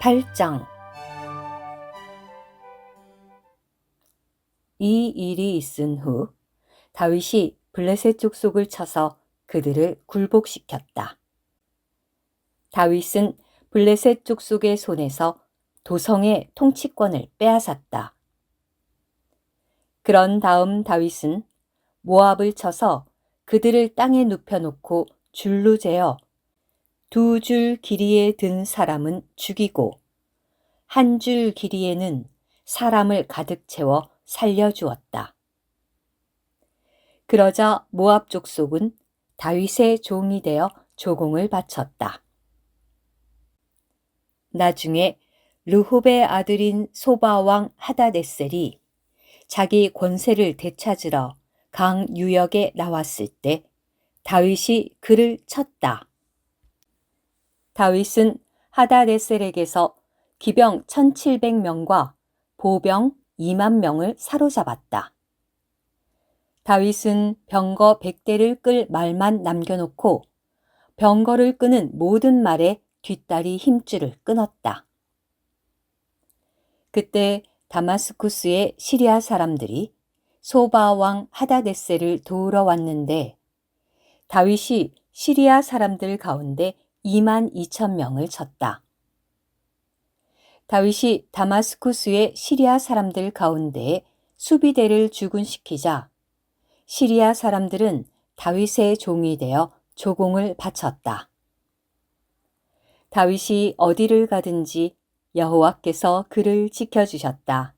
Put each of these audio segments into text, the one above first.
8장. 이 일이 있은 후 다윗이 블레셋 족속을 쳐서 그들을 굴복시켰다. 다윗은 블레셋 족속의 손에서 도성의 통치권을 빼앗았다. 그런 다음 다윗은 모압을 쳐서 그들을 땅에 눕혀놓고 줄로 재어 2줄 길이에 든 사람은 죽이고 1줄 길이에는 사람을 가득 채워 살려주었다. 그러자 모압 족속은 다윗의 종이 되어 조공을 바쳤다. 나중에 르홉의 아들인 소바 왕 하다데셀이 자기 권세를 되찾으러 강 유역에 나왔을 때 다윗이 그를 쳤다. 다윗은 하다데셀에게서 기병 1700명과 보병 2만 명을 사로잡았다. 다윗은 병거 100대를 끌 말만 남겨놓고 병거를 끄는 모든 말에 뒷다리 힘줄을 끊었다. 그때 다마스쿠스의 시리아 사람들이 소바 왕 하다데셀을 도우러 왔는데 다윗이 시리아 사람들 가운데 2만 2천 명을 쳤다. 다윗이 다마스쿠스의 시리아 사람들 가운데 수비대를 주군시키자 시리아 사람들은 다윗의 종이 되어 조공을 바쳤다. 다윗이 어디를 가든지 여호와께서 그를 지켜주셨다.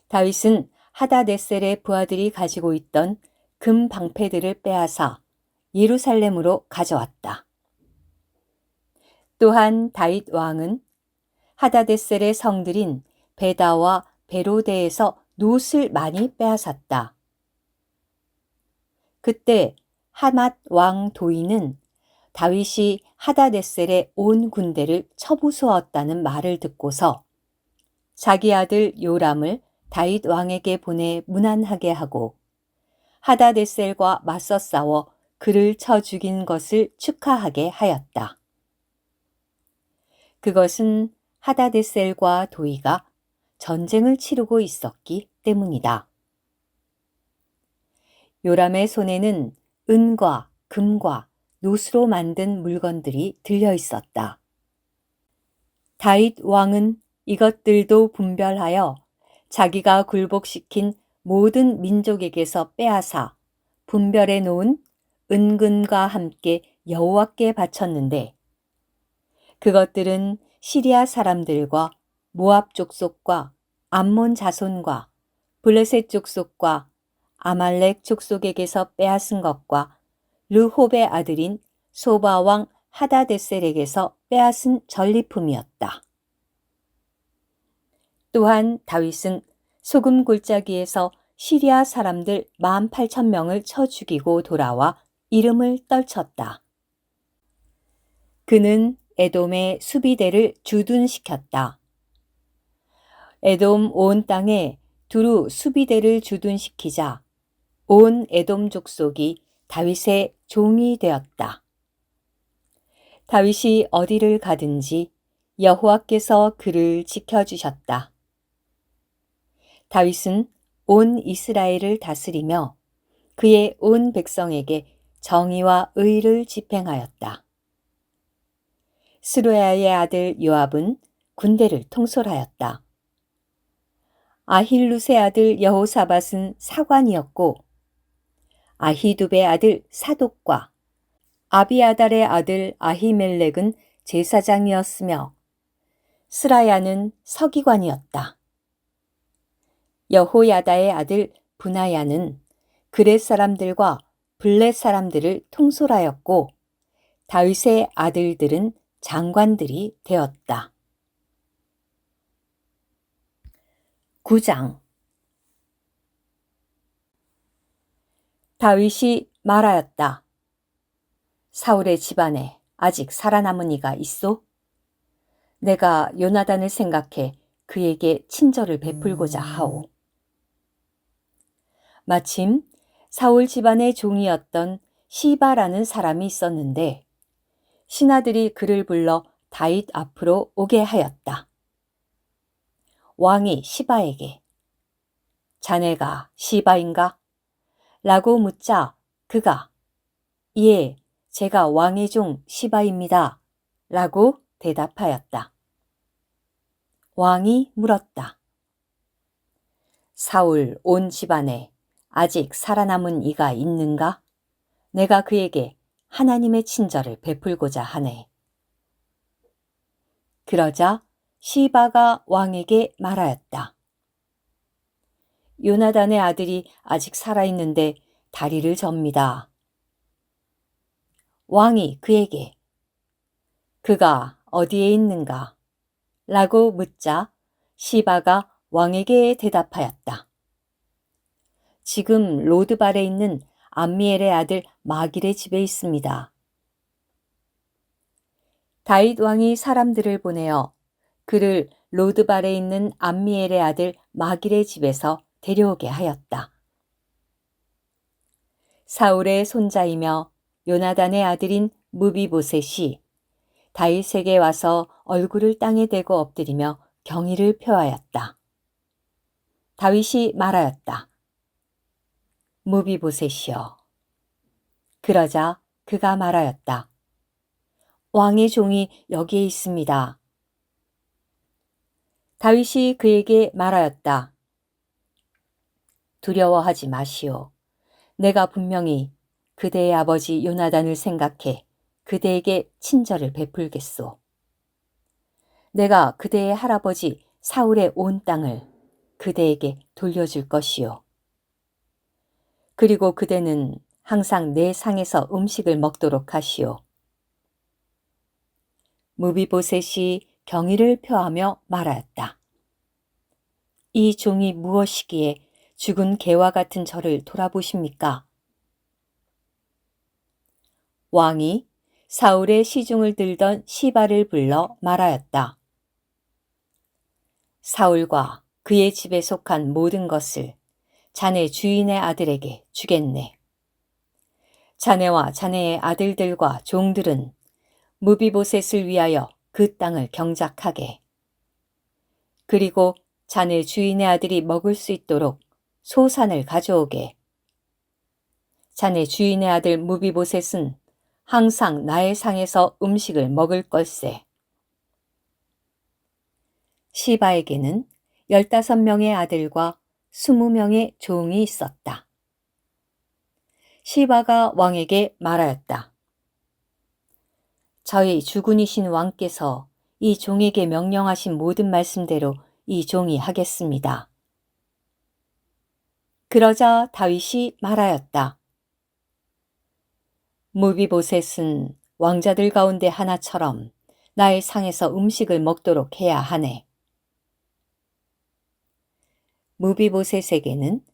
다윗은 하다데셀의 부하들이 가지고 있던 금 방패들을 빼앗아 예루살렘으로 가져왔다. 또한 다윗 왕은 하다데셀의 성들인 베다와 베로데에서 놋을 많이 빼앗았다. 그때 하맛 왕 도이는 다윗이 하다데셀의 온 군대를 쳐부수었다는 말을 듣고서 자기 아들 요람을 다윗 왕에게 보내 문안하게 하고 하다데셀과 맞서 싸워 그를 쳐 죽인 것을 축하하게 하였다. 그것은 하다데셀과 도이가 전쟁을 치르고 있었기 때문이다. 요람의 손에는 은과 금과 놋으로 만든 물건들이 들려 있었다. 다윗 왕은 이것들도 분별하여 자기가 굴복시킨 모든 민족에게서 빼앗아 분별해 놓은 은금과 함께 여호와께 바쳤는데 그것들은 시리아 사람들과 모압 족속과 암몬 자손과 블레셋 족속과 아말렉 족속에게서 빼앗은 것과 르홉의 아들인 소바 왕 하다데셀에게서 빼앗은 전리품이었다. 또한 다윗은 소금 골짜기에서 시리아 사람들 18,000명을 쳐 죽이고 돌아와 이름을 떨쳤다. 그는 에돔의 수비대를 주둔시켰다. 에돔 온 땅에 두루 수비대를 주둔시키자 온 에돔 족속이 다윗의 종이 되었다. 다윗이 어디를 가든지 여호와께서 그를 지켜주셨다. 다윗은 온 이스라엘을 다스리며 그의 온 백성에게 정의와 의를 집행하였다. 스루야의 아들 요압은 군대를 통솔하였다. 아힐룻의 아들 여호사밧은 사관이었고 아히두베의 아들 사독과 아비아달의 아들 아히멜렉은 제사장이었으며 스라야는 서기관이었다. 여호야다의 아들 분하야는 그렛 사람들과 블렛 사람들을 통솔하였고 다윗의 아들들은 장관들이 되었다. 9장. 다윗이 말하였다. 사울의 집안에 아직 살아남은 이가 있소? 내가 요나단을 생각해 그에게 친절을 베풀고자 하오. 마침 사울 집안의 종이었던 시바라는 사람이 있었는데 신하들이 그를 불러 다윗 앞으로 오게 하였다. 왕이 시바에게 자네가 시바인가? 라고 묻자 그가 예, 제가 왕의 종 시바입니다. 라고 대답하였다. 왕이 물었다. 사울 온 집안에 아직 살아남은 이가 있는가? 내가 그에게 하나님의 친절을 베풀고자 하네. 그러자 시바가 왕에게 말하였다. 요나단의 아들이 아직 살아있는데 다리를 접니다. 왕이 그에게 그가 어디에 있는가? 라고 묻자 시바가 왕에게 대답하였다. 지금 로드발에 있는 암미엘의 아들 마길의 집에 있습니다. 다윗 왕이 사람들을 보내어 그를 로드발에 있는 암미엘의 아들 마길의 집에서 데려오게 하였다. 사울의 손자이며 요나단의 아들인 무비보셋이 다윗에게 와서 얼굴을 땅에 대고 엎드리며 경의를 표하였다. 다윗이 말하였다. 무비보셋이여. 그러자 그가 말하였다. 왕의 종이 여기에 있습니다. 다윗이 그에게 말하였다. 두려워하지 마시오. 내가 분명히 그대의 아버지 요나단을 생각해 그대에게 친절을 베풀겠소. 내가 그대의 할아버지 사울의 온 땅을 그대에게 돌려줄 것이요. 그리고 그대는 항상 내 상에서 음식을 먹도록 하시오. 무비보셋이 경의를 표하며 말하였다. 이 종이 무엇이기에 죽은 개와 같은 저를 돌아보십니까? 왕이 사울의 시중을 들던 시바를 불러 말하였다. 사울과 그의 집에 속한 모든 것을 자네 주인의 아들에게 주겠네. 자네와 자네의 아들들과 종들은 무비보셋을 위하여 그 땅을 경작하게. 그리고 자네 주인의 아들이 먹을 수 있도록 소산을 가져오게. 자네 주인의 아들 무비보셋은 항상 나의 상에서 음식을 먹을 걸세. 시바에게는 15명의 아들과 20명의 종이 있었다. 시바가 왕에게 말하였다. 저희 주군이신 왕께서 이 종에게 명령하신 모든 말씀대로 이 종이 하겠습니다. 그러자 다윗이 말하였다. 무비보셋은 왕자들 가운데 하나처럼 나의 상에서 음식을 먹도록 해야 하네. 무비보셋에게는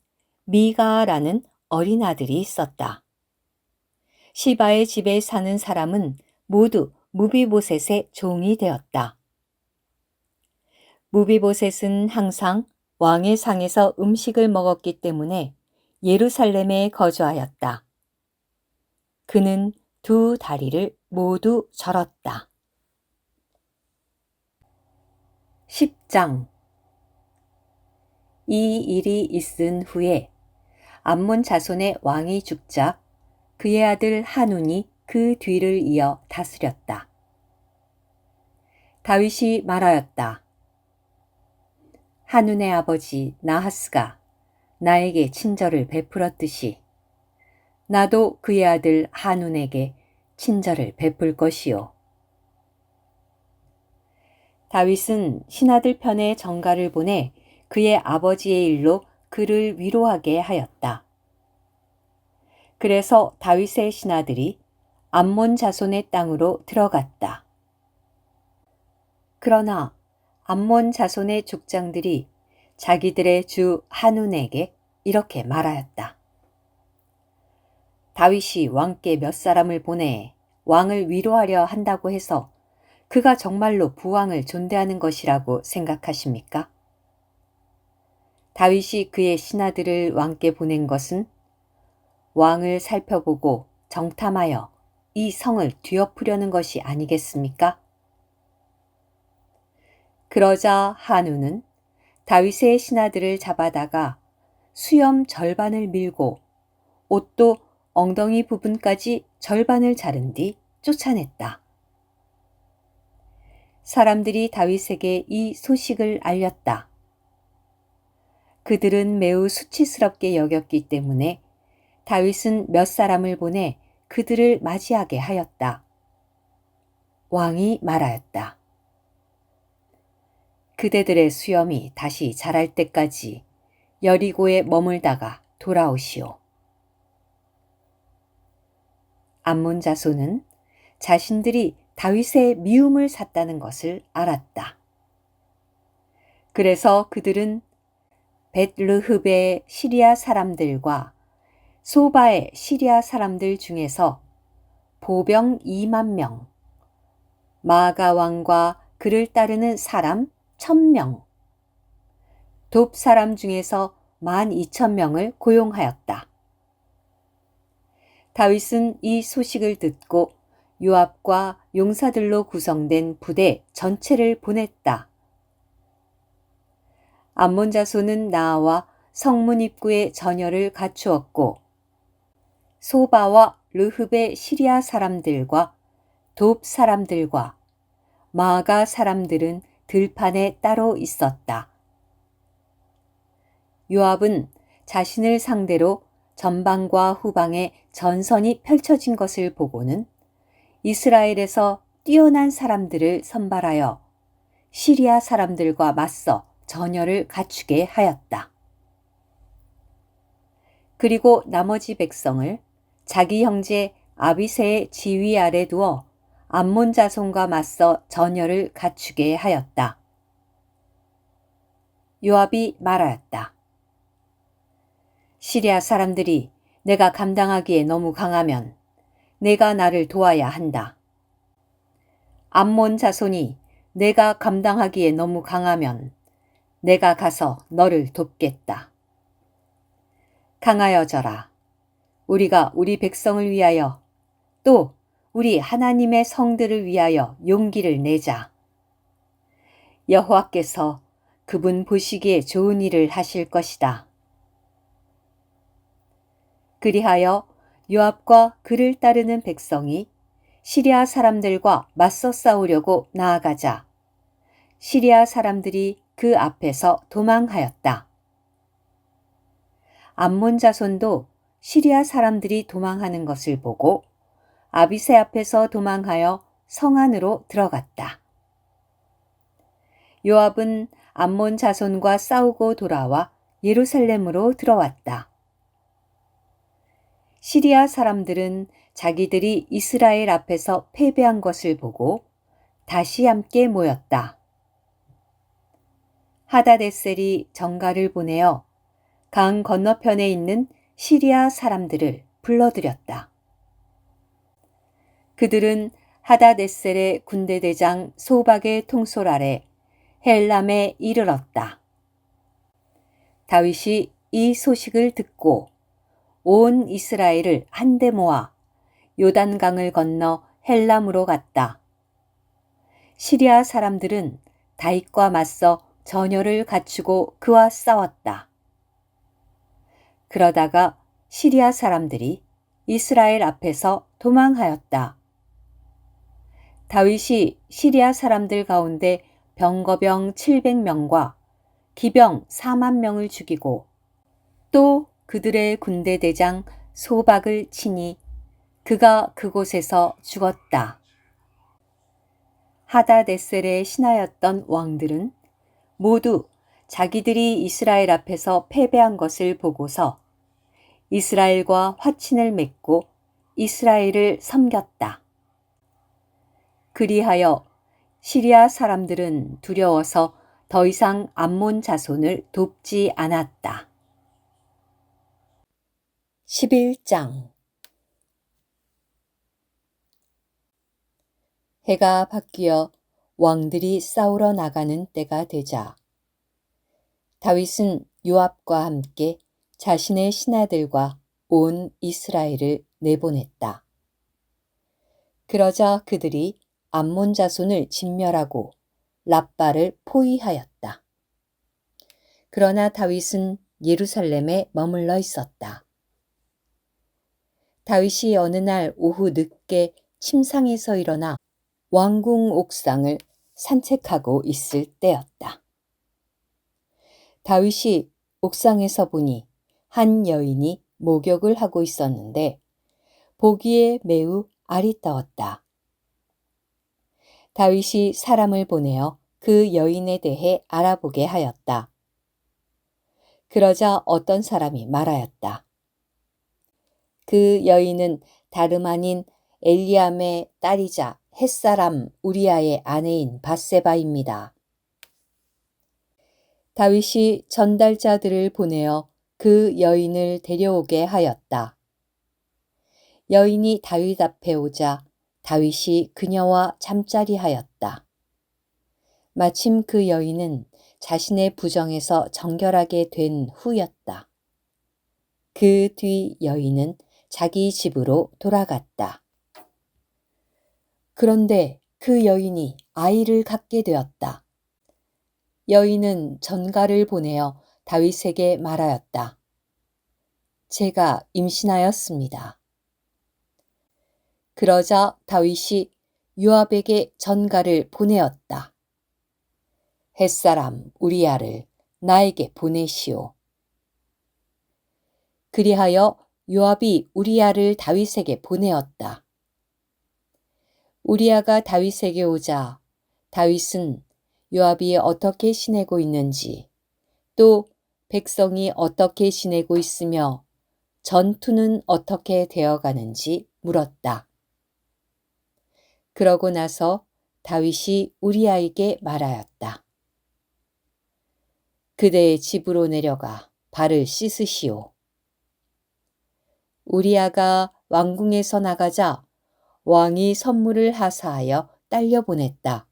미가라는 어린 아들이 있었다. 시바의 집에 사는 사람은 모두 무비보셋의 종이 되었다. 무비보셋은 항상 왕의 상에서 음식을 먹었기 때문에 예루살렘에 거주하였다. 그는 두 다리를 모두 절었다. 10장 이 일이 있은 후에 암몬 자손의 왕이 죽자 그의 아들 한운이 그 뒤를 이어 다스렸다. 다윗이 말하였다. 한운의 아버지 나하스가 나에게 친절을 베풀었듯이 나도 그의 아들 한운에게 친절을 베풀 것이요. 다윗은 신하들 편에 전가를 보내 그의 아버지의 일로 그를 위로하게 하였다. 그래서 다윗의 신하들이 암몬 자손의 땅으로 들어갔다. 그러나 암몬 자손의 족장들이 자기들의 주 한운에게 이렇게 말하였다. 다윗이 왕께 몇 사람을 보내 왕을 위로하려 한다고 해서 그가 정말로 부왕을 존대하는 것이라고 생각하십니까? 다윗이 그의 신하들을 왕께 보낸 것은 왕을 살펴보고 정탐하여 이 성을 뒤엎으려는 것이 아니겠습니까? 그러자 한우는 다윗의 신하들을 잡아다가 수염 절반을 밀고 옷도 엉덩이 부분까지 절반을 자른 뒤 쫓아냈다. 사람들이 다윗에게 이 소식을 알렸다. 그들은 매우 수치스럽게 여겼기 때문에 다윗은 몇 사람을 보내 그들을 맞이하게 하였다. 왕이 말하였다. 그대들의 수염이 다시 자랄 때까지 여리고에 머물다가 돌아오시오. 암몬 자손은 자신들이 다윗의 미움을 샀다는 것을 알았다. 그래서 그들은 벳르흡의 시리아 사람들과 소바의 시리아 사람들 중에서 보병 2만 명, 마아가 왕과 그를 따르는 사람 1,000명, 돕 사람 중에서 12,000명을 고용하였다. 다윗은 이 소식을 듣고 요압과 용사들로 구성된 부대 전체를 보냈다. 암몬 자손은 나아와 성문 입구에 전열을 갖추었고 소바와 르흡의 시리아 사람들과 돕 사람들과 마아가 사람들은 들판에 따로 있었다. 요압은 자신을 상대로 전방과 후방에 전선이 펼쳐진 것을 보고는 이스라엘에서 뛰어난 사람들을 선발하여 시리아 사람들과 맞서 전열을 갖추게 하였다. 그리고 나머지 백성을 자기 형제 아비새의 지휘 아래 두어 암몬 자손과 맞서 전열을 갖추게 하였다. 요압이 말하였다. 시리아 사람들이 내가 감당하기에 너무 강하면 내가 나를 도와야 한다. 암몬 자손이 내가 감당하기에 너무 강하면 내가 가서 너를 돕겠다. 강하여져라. 우리가 우리 백성을 위하여 또 우리 하나님의 성들을 위하여 용기를 내자. 여호와께서 그분 보시기에 좋은 일을 하실 것이다. 그리하여 요압과 그를 따르는 백성이 시리아 사람들과 맞서 싸우려고 나아가자 시리아 사람들이 그 앞에서 도망하였다. 암몬 자손도 시리아 사람들이 도망하는 것을 보고 아비새 앞에서 도망하여 성 안으로 들어갔다. 요압은 암몬 자손과 싸우고 돌아와 예루살렘으로 들어왔다. 시리아 사람들은 자기들이 이스라엘 앞에서 패배한 것을 보고 다시 함께 모였다. 하다데셀이 정가를 보내어 강 건너편에 있는 시리아 사람들을 불러들였다. 그들은 하다데셀의 군대 대장 소박의 통솔 아래 헬람에 이르렀다. 다윗이 이 소식을 듣고 온 이스라엘을 한데 모아 요단강을 건너 헬람으로 갔다. 시리아 사람들은 다윗과 맞서 전열을 갖추고 그와 싸웠다. 그러다가 시리아 사람들이 이스라엘 앞에서 도망하였다. 다윗이 시리아 사람들 가운데 병거병 700명과 기병 4만 명을 죽이고 또 그들의 군대 대장 소박을 치니 그가 그곳에서 죽었다. 하다데셀의 신하였던 왕들은 모두 자기들이 이스라엘 앞에서 패배한 것을 보고서 이스라엘과 화친을 맺고 이스라엘을 섬겼다. 그리하여 시리아 사람들은 두려워서 더 이상 암몬 자손을 돕지 않았다. 11장 해가 바뀌어 왕들이 싸우러 나가는 때가 되자 다윗은 요압과 함께 자신의 신하들과 온 이스라엘을 내보냈다. 그러자 그들이 암몬 자손을 진멸하고 랍바를 포위하였다. 그러나 다윗은 예루살렘에 머물러 있었다. 다윗이 어느 날 오후 늦게 침상에서 일어나 왕궁 옥상을 산책하고 있을 때였다. 다윗이 옥상에서 보니 한 여인이 목욕을 하고 있었는데 보기에 매우 아리따웠다. 다윗이 사람을 보내어 그 여인에 대해 알아보게 하였다. 그러자 어떤 사람이 말하였다. 그 여인은 다름 아닌 엘리암의 딸이자 햇사람 우리아의 아내인 밧세바입니다. 다윗이 전달자들을 보내어 그 여인을 데려오게 하였다. 여인이 다윗 앞에 오자 다윗이 그녀와 잠자리하였다. 마침 그 여인은 자신의 부정에서 정결하게 된 후였다. 그 뒤 여인은 자기 집으로 돌아갔다. 그런데 그 여인이 아이를 갖게 되었다. 여인은 전가를 보내어 다윗에게 말하였다. 제가 임신하였습니다. 그러자 다윗이 요압에게 전가를 보내었다. 햇사람 우리아를 나에게 보내시오. 그리하여 요압이 우리아를 다윗에게 보내었다. 우리아가 다윗에게 오자 다윗은 요압이 어떻게 지내고 있는지 또 백성이 어떻게 지내고 있으며 전투는 어떻게 되어가는지 물었다. 그러고 나서 다윗이 우리아에게 말하였다. 그대의 집으로 내려가 발을 씻으시오. 우리아가 왕궁에서 나가자 왕이 선물을 하사하여 딸려보냈다.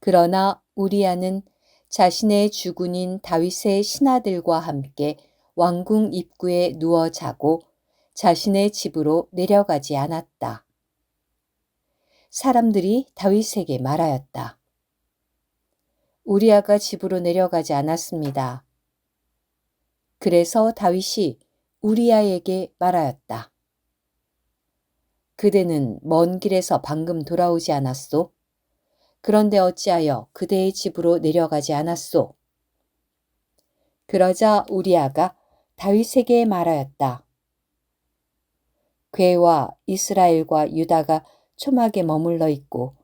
그러나 우리아는 자신의 주군인 다윗의 신하들과 함께 왕궁 입구에 누워 자고 자신의 집으로 내려가지 않았다. 사람들이 다윗에게 말하였다. 우리아가 집으로 내려가지 않았습니다. 그래서 다윗이 우리아에게 말하였다. 그대는 먼 길에서 방금 돌아오지 않았소? 그런데 어찌하여 그대의 집으로 내려가지 않았소? 그러자 우리아가 다윗에게 말하였다. 괴와 이스라엘과 유다가 초막에 머물러 있고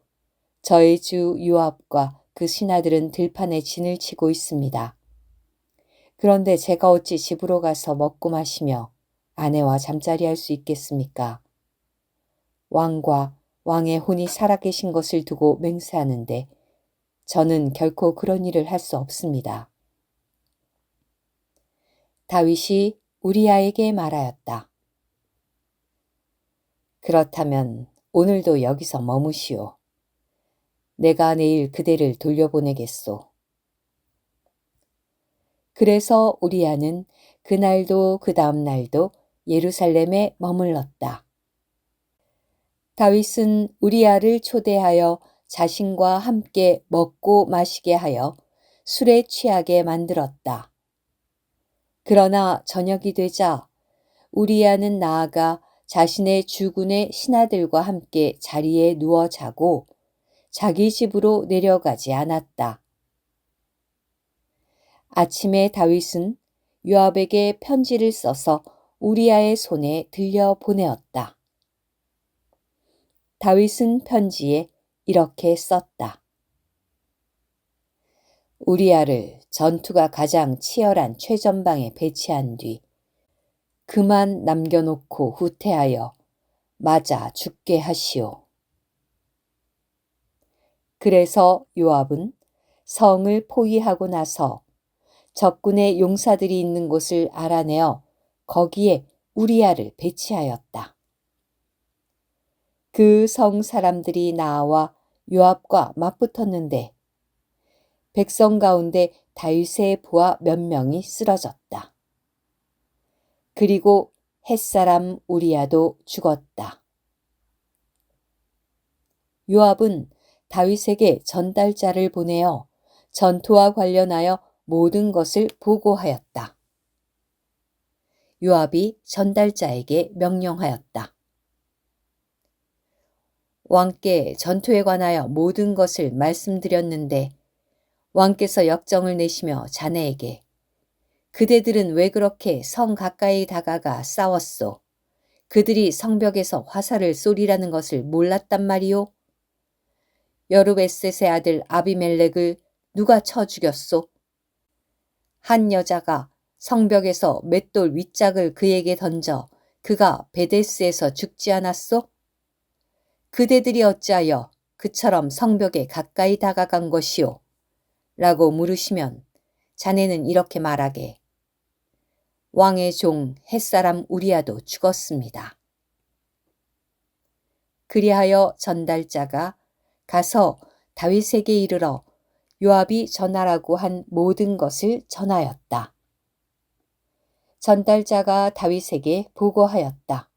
저의 주 요압과 그 신하들은 들판에 진을 치고 있습니다. 그런데 제가 어찌 집으로 가서 먹고 마시며 아내와 잠자리할 수 있겠습니까? 왕과 왕의 혼이 살아계신 것을 두고 맹세하는데 저는 결코 그런 일을 할 수 없습니다. 다윗이 우리아에게 말하였다. 그렇다면 오늘도 여기서 머무시오. 내가 내일 그대를 돌려보내겠소. 그래서 우리아는 그날도 그 다음 날도 예루살렘에 머물렀다. 다윗은 우리아를 초대하여 자신과 함께 먹고 마시게 하여 술에 취하게 만들었다. 그러나 저녁이 되자 우리아는 나아가 자신의 주군의 신하들과 함께 자리에 누워 자고 자기 집으로 내려가지 않았다. 아침에 다윗은 요압에게 편지를 써서 우리아의 손에 들려 보내었다. 다윗은 편지에 이렇게 썼다. 우리아를 전투가 가장 치열한 최전방에 배치한 뒤 그만 남겨놓고 후퇴하여 맞아 죽게 하시오. 그래서 요압은 성을 포위하고 나서 적군의 용사들이 있는 곳을 알아내어 거기에 우리아를 배치하였다. 그 성 사람들이 나와 요압과 맞붙었는데 백성 가운데 다윗의 부하 몇 명이 쓰러졌다. 그리고 햇사람 우리아도 죽었다. 요압은 다윗에게 전달자를 보내어 전투와 관련하여 모든 것을 보고하였다. 요압이 전달자에게 명령하였다. 왕께 전투에 관하여 모든 것을 말씀드렸는데 왕께서 역정을 내시며 자네에게 그대들은 왜 그렇게 성 가까이 다가가 싸웠소? 그들이 성벽에서 화살을 쏘리라는 것을 몰랐단 말이오? 여루베셋의 아들 아비멜렉을 누가 쳐 죽였소? 한 여자가 성벽에서 맷돌 윗짝을 그에게 던져 그가 베데스에서 죽지 않았소? 그대들이 어찌하여 그처럼 성벽에 가까이 다가간 것이오? 라고 물으시면 자네는 이렇게 말하게. 왕의 종 햇사람 우리아도 죽었습니다. 그리하여 전달자가 가서 다윗에게 이르러 요압이 전하라고 한 모든 것을 전하였다. 전달자가 다윗에게 보고하였다.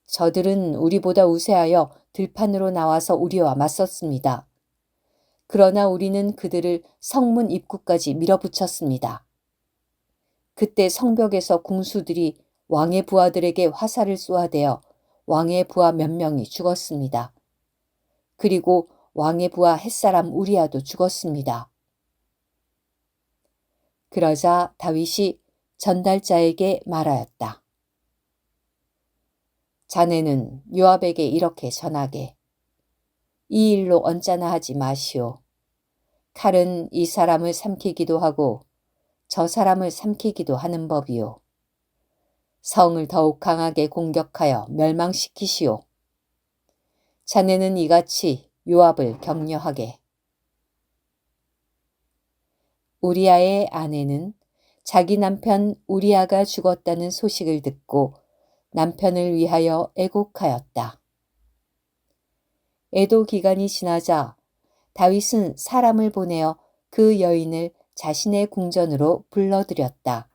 저들은 우리보다 우세하여 들판으로 나와서 우리와 맞섰습니다. 그러나 우리는 그들을 성문 입구까지 밀어붙였습니다. 그때 성벽에서 궁수들이 왕의 부하들에게 화살을 쏘아대어 왕의 부하 몇 명이 죽었습니다. 그리고 왕의 부하 햇사람 우리아도 죽었습니다. 그러자 다윗이 전달자에게 말하였다. 자네는 요압에게 이렇게 전하게. 이 일로 언짢아 하지 마시오. 칼은 이 사람을 삼키기도 하고 저 사람을 삼키기도 하는 법이오. 성을 더욱 강하게 공격하여 멸망시키시오. 자네는 이같이 요압을 격려하게. 우리아의 아내는 자기 남편 우리아가 죽었다는 소식을 듣고 남편을 위하여 애곡하였다. 애도 기간이 지나자 다윗은 사람을 보내어 그 여인을 자신의 궁전으로 불러들였다.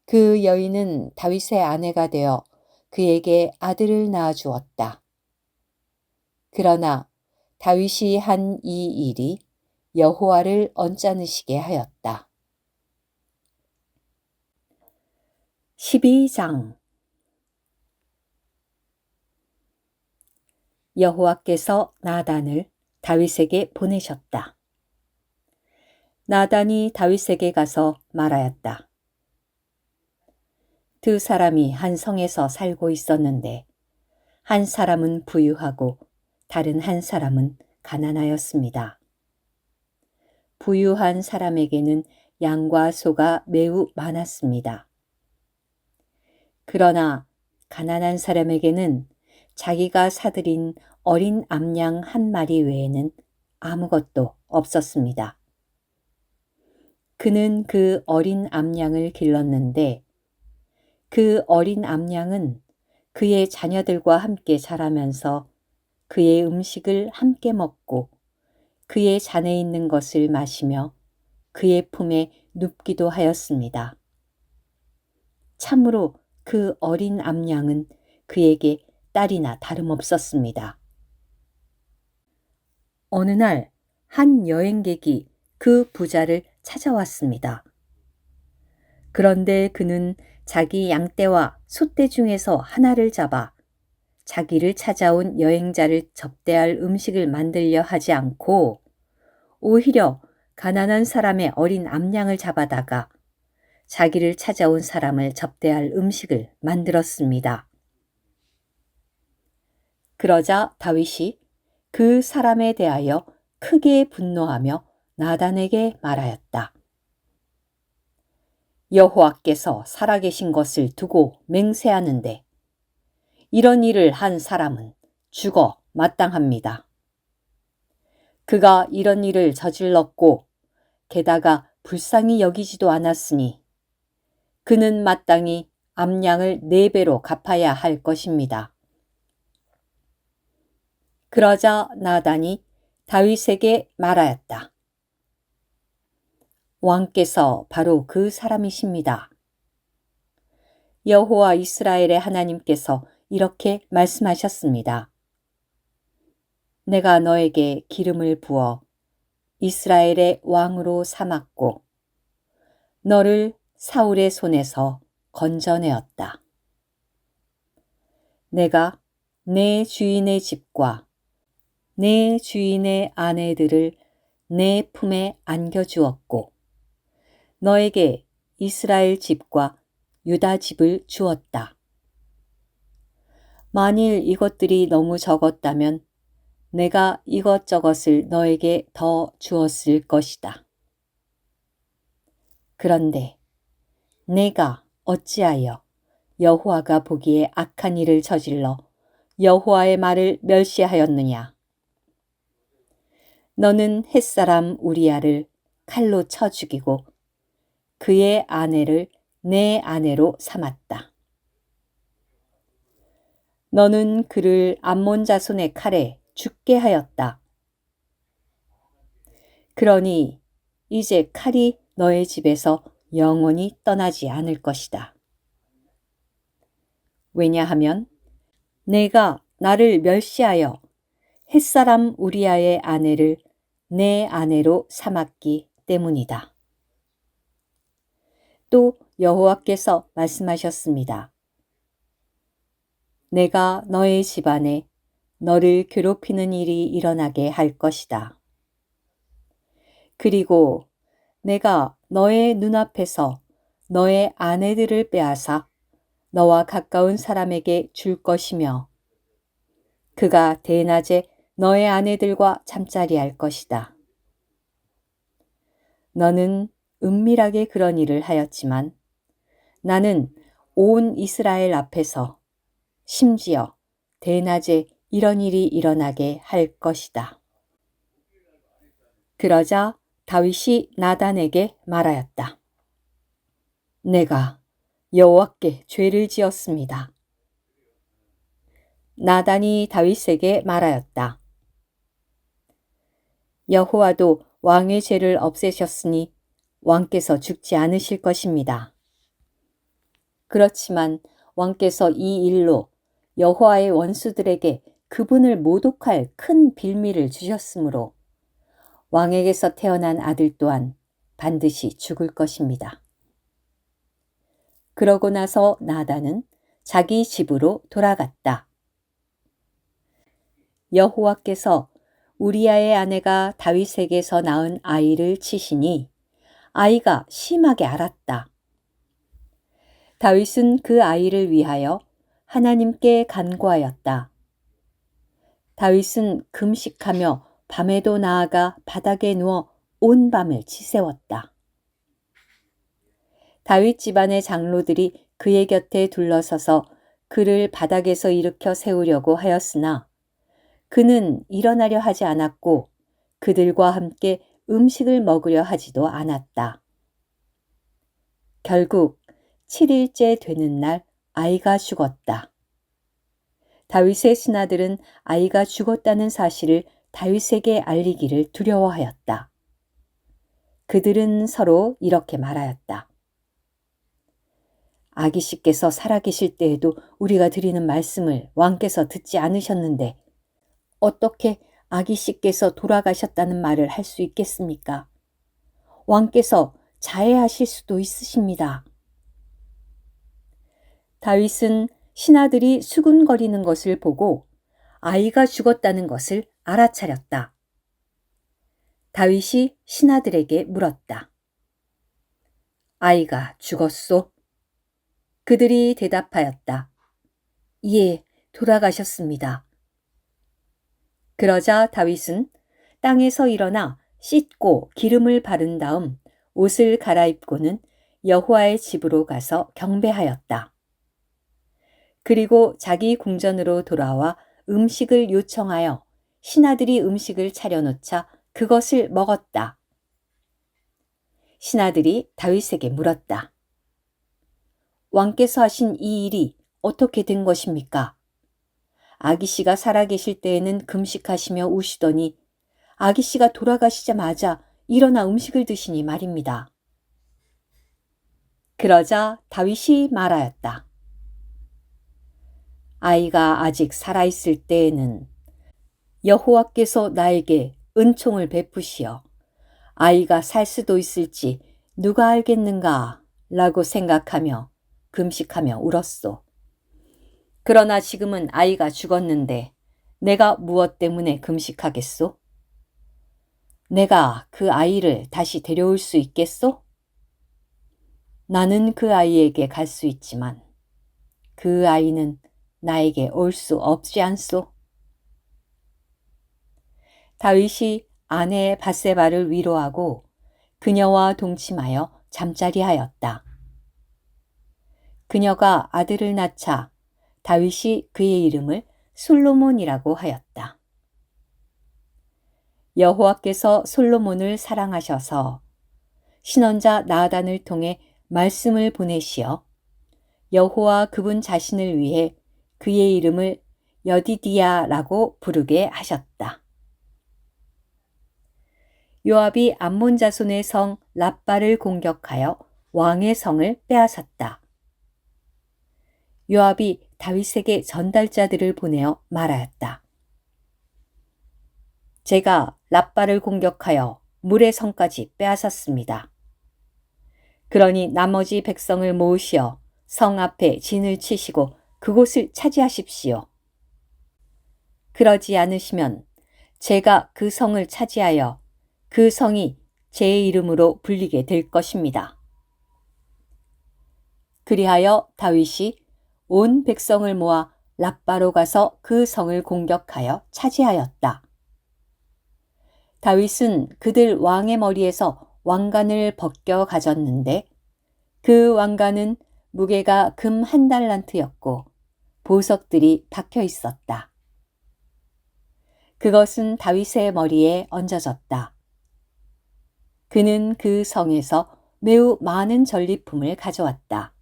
그 여인은 다윗의 아내가 되어 그에게 아들을 낳아주었다. 그러나 다윗이 한 이 일이 여호와를 언짢으시게 하였다. 12장 여호와께서 나단을 다윗에게 보내셨다. 나단이 다윗에게 가서 말하였다. 두 사람이 한 성에서 살고 있었는데 한 사람은 부유하고 다른 한 사람은 가난하였습니다. 부유한 사람에게는 양과 소가 매우 많았습니다. 그러나 가난한 사람에게는 자기가 사들인 어린 암양 한 마리 외에는 아무것도 없었습니다. 그는 그 어린 암양을 길렀는데 그 어린 암양은 그의 자녀들과 함께 자라면서 그의 음식을 함께 먹고 그의 잔에 있는 것을 마시며 그의 품에 눕기도 하였습니다. 참으로 그 어린 암양은 그에게 딸이나 다름없었습니다. 어느 날 한 여행객이 그 부자를 찾아왔습니다. 그런데 그는 자기 양떼와 소떼 중에서 하나를 잡아 자기를 찾아온 여행자를 접대할 음식을 만들려 하지 않고 오히려 가난한 사람의 어린 암양을 잡아다가 자기를 찾아온 사람을 접대할 음식을 만들었습니다. 그러자 다윗이 그 사람에 대하여 크게 분노하며 나단에게 말하였다. 여호와께서 살아계신 것을 두고 맹세하는데 이런 일을 한 사람은 죽어 마땅합니다. 그가 이런 일을 저질렀고 게다가 불쌍히 여기지도 않았으니 그는 마땅히 암양을 4배로 갚아야 할 것입니다. 그러자 나단이 다윗에게 말하였다. 왕께서 바로 그 사람이십니다. 여호와 이스라엘의 하나님께서 이렇게 말씀하셨습니다. 내가 너에게 기름을 부어 이스라엘의 왕으로 삼았고 너를 사울의 손에서 건져내었다. 내가 내 주인의 집과 내 주인의 아내들을 내 품에 안겨주었고 너에게 이스라엘 집과 유다 집을 주었다. 만일 이것들이 너무 적었다면 내가 이것저것을 너에게 더 주었을 것이다. 그런데 내가 어찌하여 여호와가 보기에 악한 일을 저질러 여호와의 말을 멸시하였느냐? 너는 햇사람 우리야를 칼로 쳐 죽이고 그의 아내를 내 아내로 삼았다. 너는 그를 암몬 자손의 칼에 죽게 하였다. 그러니 이제 칼이 너의 집에서 영원히 떠나지 않을 것이다. 왜냐하면 내가 나를 멸시하여 햇사람 우리야의 아내를 내 아내로 삼았기 때문이다. 또 여호와께서 말씀하셨습니다. 내가 너의 집안에 너를 괴롭히는 일이 일어나게 할 것이다. 그리고 내가 너의 눈앞에서 너의 아내들을 빼앗아 너와 가까운 사람에게 줄 것이며 그가 대낮에 너의 아내들과 잠자리 할 것이다. 너는 은밀하게 그런 일을 하였지만 나는 온 이스라엘 앞에서 심지어 대낮에 이런 일이 일어나게 할 것이다. 그러자 다윗이 나단에게 말하였다. 내가 여호와께 죄를 지었습니다. 나단이 다윗에게 말하였다. 여호와도 왕의 죄를 없애셨으니 왕께서 죽지 않으실 것입니다. 그렇지만 왕께서 이 일로 여호와의 원수들에게 그분을 모독할 큰 빌미를 주셨으므로 왕에게서 태어난 아들 또한 반드시 죽을 것입니다. 그러고 나서 나단은 자기 집으로 돌아갔다. 여호와께서 우리아의 아내가 다윗에게서 낳은 아이를 치시니 아이가 심하게 앓았다. 다윗은 그 아이를 위하여 하나님께 간구하였다. 다윗은 금식하며 밤에도 나아가 바닥에 누워 온 밤을 지새웠다. 다윗 집안의 장로들이 그의 곁에 둘러서서 그를 바닥에서 일으켜 세우려고 하였으나 그는 일어나려 하지 않았고 그들과 함께 음식을 먹으려 하지도 않았다. 결국 7일째 되는 날 아이가 죽었다. 다윗의 신하들은 아이가 죽었다는 사실을 다윗에게 알리기를 두려워하였다. 그들은 서로 이렇게 말하였다. 아기씨께서 살아계실 때에도 우리가 드리는 말씀을 왕께서 듣지 않으셨는데 어떻게 아기씨께서 돌아가셨다는 말을 할 수 있겠습니까? 왕께서 자해하실 수도 있으십니다. 다윗은 신하들이 수군거리는 것을 보고 아이가 죽었다는 것을 알아차렸다. 다윗이 신하들에게 물었다. 아이가 죽었소? 그들이 대답하였다. 예, 돌아가셨습니다. 그러자 다윗은 땅에서 일어나 씻고 기름을 바른 다음 옷을 갈아입고는 여호와의 집으로 가서 경배하였다. 그리고 자기 궁전으로 돌아와 음식을 요청하여 신하들이 음식을 차려놓자 그것을 먹었다. 신하들이 다윗에게 물었다. 왕께서 하신 이 일이 어떻게 된 것입니까? 아기씨가 살아계실 때에는 금식하시며 우시더니 아기씨가 돌아가시자마자 일어나 음식을 드시니 말입니다. 그러자 다윗이 말하였다. 아이가 아직 살아있을 때에는 여호와께서 나에게 은총을 베푸시어 아이가 살 수도 있을지 누가 알겠는가 라고 생각하며 금식하며 울었소. 그러나 지금은 아이가 죽었는데 내가 무엇 때문에 금식하겠소? 내가 그 아이를 다시 데려올 수 있겠소? 나는 그 아이에게 갈 수 있지만 그 아이는 나에게 올 수 없지 않소? 다윗이 아내 바세바를 위로하고 그녀와 동침하여 잠자리하였다. 그녀가 아들을 낳자 다윗이 그의 이름을 솔로몬이라고 하였다. 여호와께서 솔로몬을 사랑하셔서 신원자 나단을 통해 말씀을 보내시어 여호와 그분 자신을 위해 그의 이름을 여디디야라고 부르게 하셨다. 요압이 암몬 자손의 성 랍바를 공격하여 왕의 성을 빼앗았다. 요압이 다윗에게 전달자들을 보내어 말하였다. 제가 랍바를 공격하여 물의 성까지 빼앗았습니다. 그러니 나머지 백성을 모으시어 성 앞에 진을 치시고 그곳을 차지하십시오. 그러지 않으시면 제가 그 성을 차지하여 그 성이 제 이름으로 불리게 될 것입니다. 그리하여 다윗이 온 백성을 모아 랍바로 가서 그 성을 공격하여 차지하였다. 다윗은 그들 왕의 머리에서 왕관을 벗겨 가졌는데 그 왕관은 무게가 금 1달란트였고 보석들이 박혀 있었다. 그것은 다윗의 머리에 얹어졌다. 그는 그 성에서 매우 많은 전리품을 가져왔다.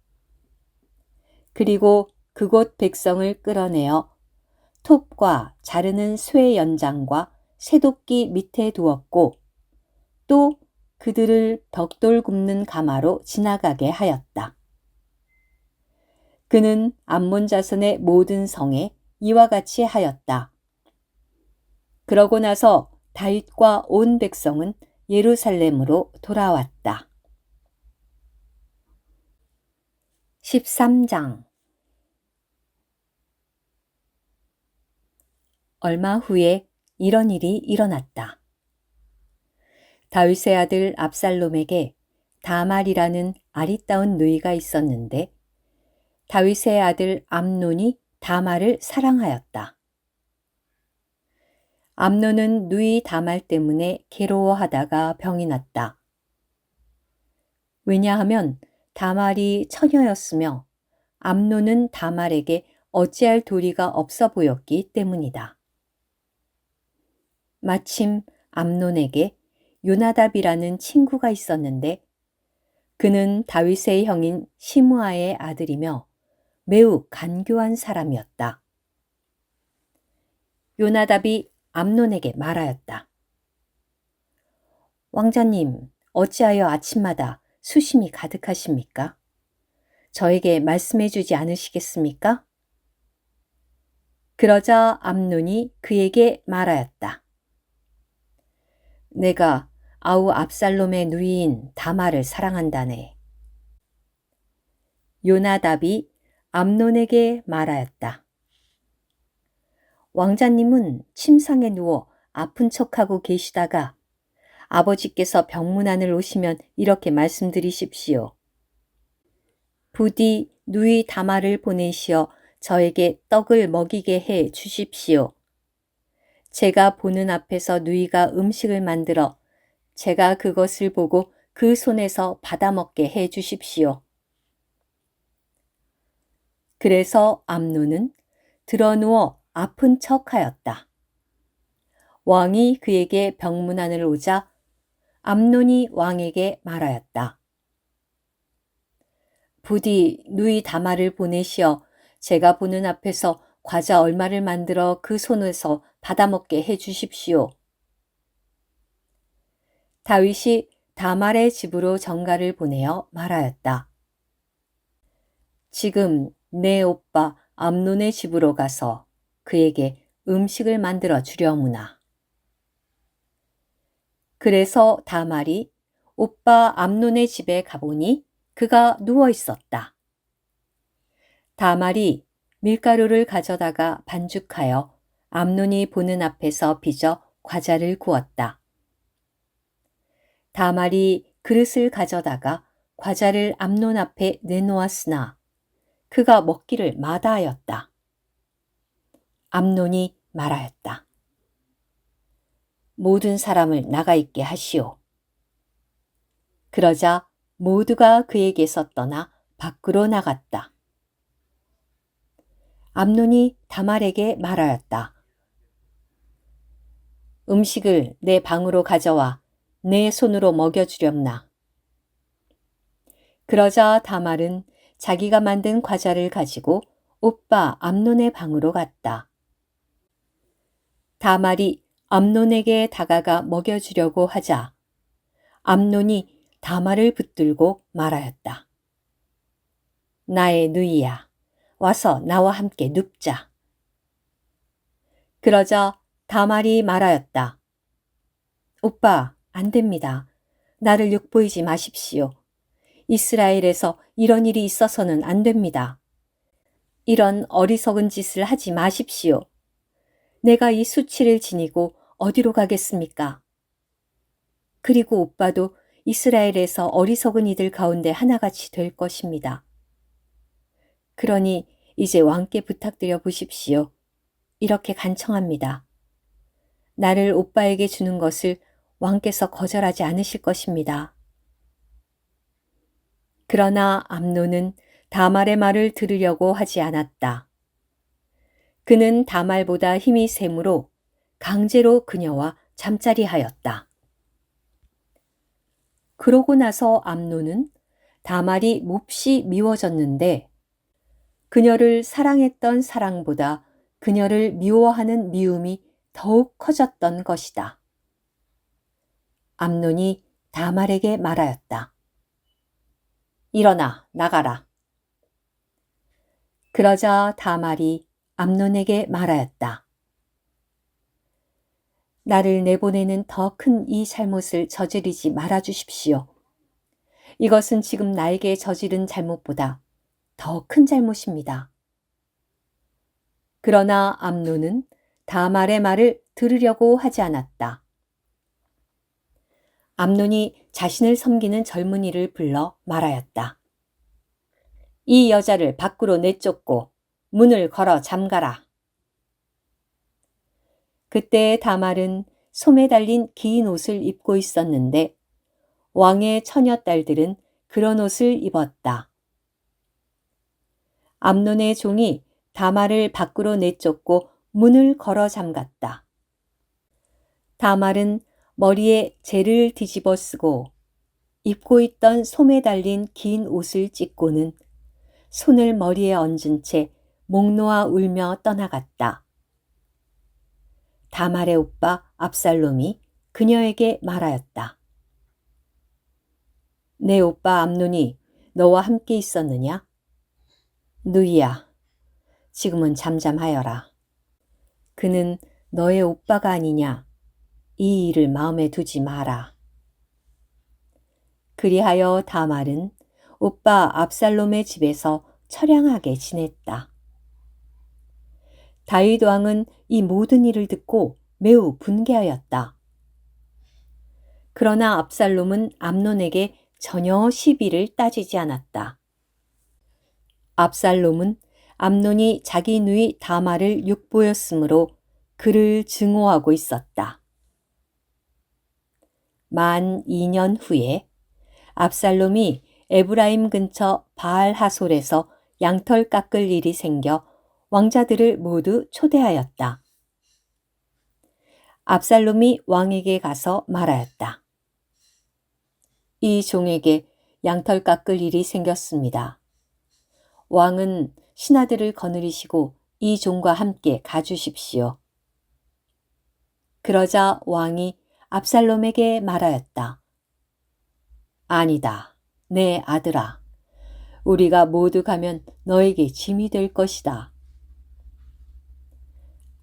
그리고 그곳 백성을 끌어내어 톱과 자르는 쇠 연장과 새도끼 밑에 두었고 또 그들을 벽돌 굽는 가마로 지나가게 하였다. 그는 암몬 자손의 모든 성에 이와 같이 하였다. 그러고 나서 다윗과 온 백성은 예루살렘으로 돌아왔다. 13장. 얼마 후에 이런 일이 일어났다. 다윗의 아들 압살롬에게 다말이라는 아리따운 누이가 있었는데 다윗의 아들 암논이 다말을 사랑하였다. 암논은 누이 다말 때문에 괴로워하다가 병이 났다. 왜냐하면 다말이 처녀였으며 암논은 다말에게 어찌할 도리가 없어 보였기 때문이다. 마침 암논에게 요나답이라는 친구가 있었는데 그는 다윗의 형인 시므아의 아들이며 매우 간교한 사람이었다. 요나답이 암논에게 말하였다. 왕자님, 어찌하여 아침마다 수심이 가득하십니까? 저에게 말씀해 주지 않으시겠습니까? 그러자 암논이 그에게 말하였다. 내가 아우 압살롬의 누이인 다말을 사랑한다네. 요나답이 암논에게 말하였다. 왕자님은 침상에 누워 아픈 척하고 계시다가 아버지께서 병문안을 오시면 이렇게 말씀드리십시오. 부디 누이 다말을 보내시어 저에게 떡을 먹이게 해 주십시오. 제가 보는 앞에서 누이가 음식을 만들어 제가 그것을 보고 그 손에서 받아먹게 해 주십시오. 그래서 암논은 드러누워 아픈 척하였다. 왕이 그에게 병문안을 오자 암논이 왕에게 말하였다. 부디 누이 다말을 보내시어 제가 보는 앞에서 과자 얼마를 만들어 그 손에서 받아먹게 해 주십시오. 다윗이 다말의 집으로 전가를 보내어 말하였다. 지금 내 오빠 암논의 집으로 가서 그에게 음식을 만들어 주려무나. 그래서 다말이 오빠 암논의 집에 가보니 그가 누워 있었다. 다말이 밀가루를 가져다가 반죽하여 암논이 보는 앞에서 빚어 과자를 구웠다. 다말이 그릇을 가져다가 과자를 암논 앞에 내놓았으나 그가 먹기를 마다하였다. 암논이 말하였다. 모든 사람을 나가 있게 하시오. 그러자 모두가 그에게서 떠나 밖으로 나갔다. 암논이 다말에게 말하였다. 음식을 내 방으로 가져와 내 손으로 먹여주렵나. 그러자 다말은 자기가 만든 과자를 가지고 오빠 암논의 방으로 갔다. 다말이 암논에게 다가가 먹여주려고 하자 암논이 다말을 붙들고 말하였다. 나의 누이야, 와서 나와 함께 눕자. 그러자 다말이 말하였다. 오빠, 안 됩니다. 나를 욕보이지 마십시오. 이스라엘에서 이런 일이 있어서는 안 됩니다. 이런 어리석은 짓을 하지 마십시오. 내가 이 수치를 지니고 어디로 가겠습니까? 그리고 오빠도 이스라엘에서 어리석은 이들 가운데 하나같이 될 것입니다. 그러니 이제 왕께 부탁드려 보십시오. 이렇게 간청합니다. 나를 오빠에게 주는 것을 왕께서 거절하지 않으실 것입니다. 그러나 암논은 다말의 말을 들으려고 하지 않았다. 그는 다말보다 힘이 세므로 강제로 그녀와 잠자리하였다. 그러고 나서 암논은 다말이 몹시 미워졌는데 그녀를 사랑했던 사랑보다 그녀를 미워하는 미움이 더욱 커졌던 것이다. 암논이 다말에게 말하였다. 일어나 나가라. 그러자 다말이 암논에게 말하였다. 나를 내보내는 더 큰 이 잘못을 저지르지 말아 주십시오. 이것은 지금 나에게 저지른 잘못보다 더 큰 잘못입니다. 그러나 암논은 다말의 말을 들으려고 하지 않았다. 암논이 자신을 섬기는 젊은이를 불러 말하였다. 이 여자를 밖으로 내쫓고 문을 걸어 잠가라. 그때 다말은 솜에 달린 긴 옷을 입고 있었는데 왕의 처녀딸들은 그런 옷을 입었다. 암논의 종이 다말을 밖으로 내쫓고 문을 걸어 잠갔다. 다말은 머리에 재를 뒤집어 쓰고 입고 있던 솜에 달린 긴 옷을 찢고는 손을 머리에 얹은 채 목 놓아 울며 떠나갔다. 다말의 오빠 압살롬이 그녀에게 말하였다. 내 오빠 암논이 너와 함께 있었느냐? 누이야, 지금은 잠잠하여라. 그는 너의 오빠가 아니냐? 이 일을 마음에 두지 마라. 그리하여 다말은 오빠 압살롬의 집에서 처량하게 지냈다. 다윗 왕은 이 모든 일을 듣고 매우 분개하였다. 그러나 압살롬은 암논에게 전혀 시비를 따지지 않았다. 압살롬은 암논이 자기 누이 다말을 욕보였으므로 그를 증오하고 있었다. 만 2년 후에 압살롬이 에브라임 근처 바알 하솔에서 양털 깎을 일이 생겨 왕자들을 모두 초대하였다. 압살롬이 왕에게 가서 말하였다. 이 종에게 양털 깎을 일이 생겼습니다. 왕은 신하들을 거느리시고 이 종과 함께 가주십시오. 그러자 왕이 압살롬에게 말하였다. 아니다, 내 아들아. 우리가 모두 가면 너에게 짐이 될 것이다.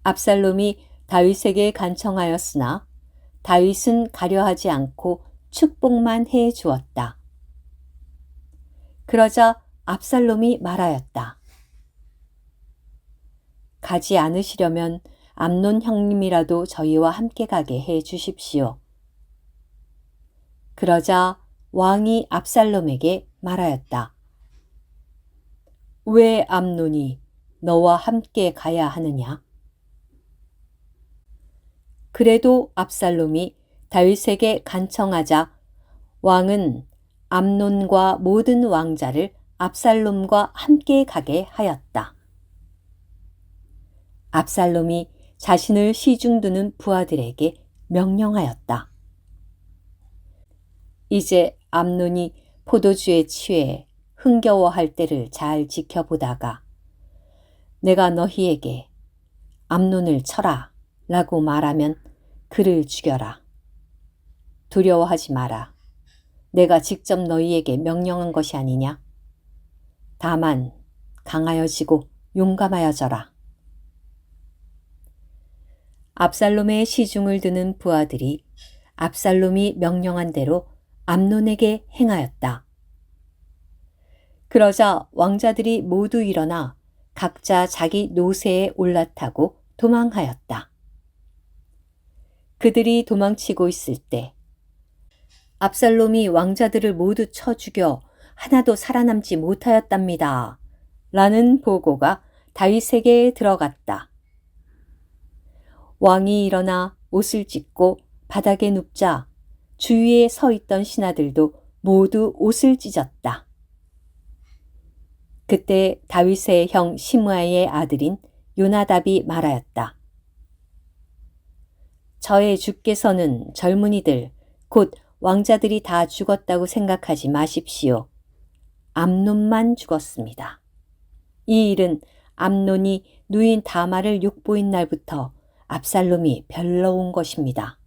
압살롬이 다윗에게 간청하였으나 다윗은 가려하지 않고 축복만 해 주었다. 그러자 압살롬이 말하였다. 가지 않으시려면 암논 형님이라도 저희와 함께 가게 해 주십시오. 그러자 왕이 압살롬에게 말하였다. 왜 암논이 너와 함께 가야 하느냐? 그래도 압살롬이 다윗에게 간청하자 왕은 암논과 모든 왕자를 압살롬과 함께 가게 하였다. 압살롬이 자신을 시중두는 부하들에게 명령하였다. 이제 암논이 포도주에 취해 흥겨워할 때를 잘 지켜보다가 내가 너희에게 암논을 쳐라 라고 말하면 그를 죽여라. 두려워하지 마라. 내가 직접 너희에게 명령한 것이 아니냐? 다만 강하여지고 용감하여져라. 압살롬의 시중을 드는 부하들이 압살롬이 명령한 대로 암논에게 행하였다. 그러자 왕자들이 모두 일어나 각자 자기 노새에 올라타고 도망하였다. 그들이 도망치고 있을 때 압살롬이 왕자들을 모두 쳐 죽여 하나도 살아남지 못하였답니다. 라는 보고가 다윗에게 들어갔다. 왕이 일어나 옷을 찢고 바닥에 눕자 주위에 서 있던 신하들도 모두 옷을 찢었다. 그때 다윗의 형 시므아의 아들인 요나답이 말하였다. 저의 주께서는 젊은이들 곧 왕자들이 다 죽었다고 생각하지 마십시오. 암논만 죽었습니다. 이 일은 암논이 누인 다말을 욕보인 날부터 압살롬이 별러온 것입니다.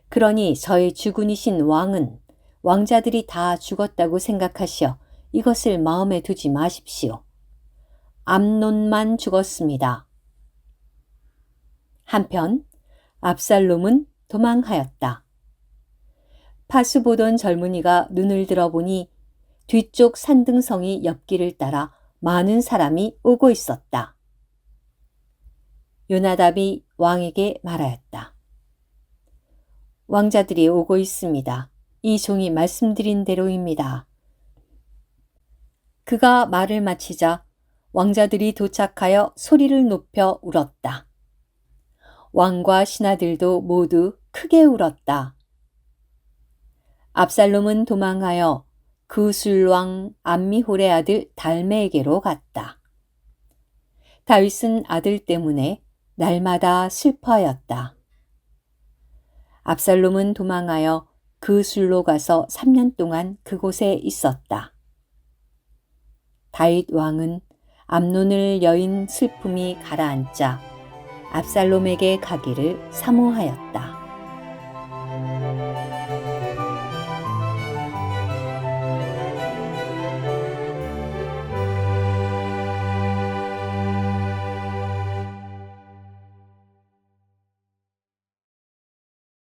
그러니 저의 주군이신 왕은 왕자들이 다 죽었다고 생각하시어 이것을 마음에 두지 마십시오. 암논만 죽었습니다. 한편 압살롬은 도망하였다. 파수 보던 젊은이가 눈을 들어보니 뒤쪽 산등성이 옆길을 따라 많은 사람이 오고 있었다. 요나답이 왕에게 말하였다. 왕자들이 오고 있습니다. 이 종이 말씀드린 대로입니다. 그가 말을 마치자 왕자들이 도착하여 소리를 높여 울었다. 왕과 신하들도 모두 크게 울었다. 압살롬은 도망하여 그술왕 암미홀의 아들 달메에게로 갔다. 다윗은 아들 때문에 날마다 슬퍼하였다. 압살롬은 도망하여 그술로 가서 3년 동안 그곳에 있었다. 다윗 왕은 암논을 여인 슬픔이 가라앉자 압살롬에게 가기를 사모하였다.